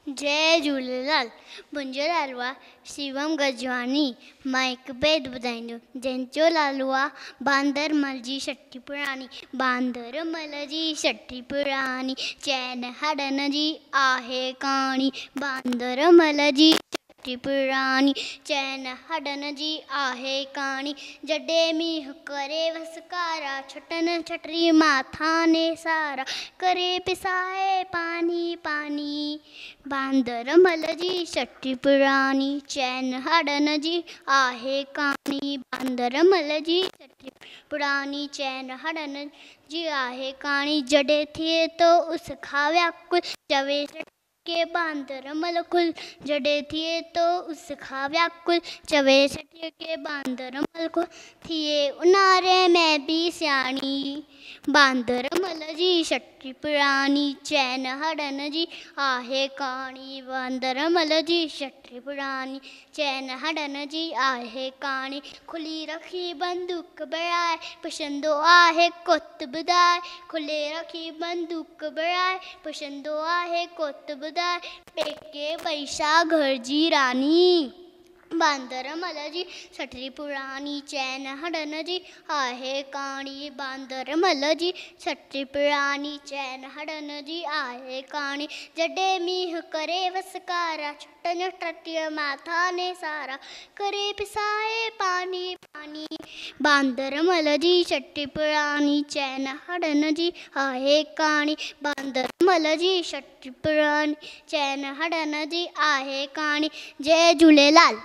जय झूलेलाल। मुंहिंजो नालो आहे शिवम गजवानी। मां हिकु बैत ॿुधाईंदुमि जंहिंजो नालो आहे बांदरमल जी छठी पुराणी। बांदरमल जी छठी पुराणी चैन हड़न जी आहे कहाणी। बांदरमल जी छठी पुराणी चैन हड़न जी आहे कहाणी। जॾहिं मींहुं करे वसकारा छटन छटरी माथा ने सारा करे पिसाए पानी पानी। बांदरमल जी छठी पुराणी चैन हड़न जी आहे कहाणी। बांदरमल जी छठी पुराणी चैन हड़न जी आहे कहाणी। जॾहिं थिए तो उस खां व्याकुल चवे के बांदरमल खुल। जॾहिं थिए तो उस खां व्याकुल चवे छठीअ के बांदरमल खुल। थिए ऊन्हारे में बि सियाणी बांदरमल जी छठी पुराणी चैन हड़न जी आहे कहाणी। बांदरमल जी छठी पुराणी चैन हड़न जी आहे कहाणी। खुली रखी बंदूक बढ़ाए पुछंदो आहे कोत ॿुधाए। खुले रखी बंदूक बढ़ाए पुछंदो आहे कोत ॿुधाए। पेके पैसा घर जी रानी। बांदरमल जी छठी पुराणी चैन हड़न जी आहे कहाणी। बांदरमल जी छठी पुराणी चैन हड़न जी आहे कहाणी। जॾहिं मींहुं करे वसकारा छटन छटीअ माथा ने सारा करे पिसाए पानी पानी। बांदरमल जी छठी पुराणी चैन हड़न जी आहे कहाणी। बांदरमल जी छठी पुराणी चैन हड़न जी आहे कहाणी। जय झूलेलाल।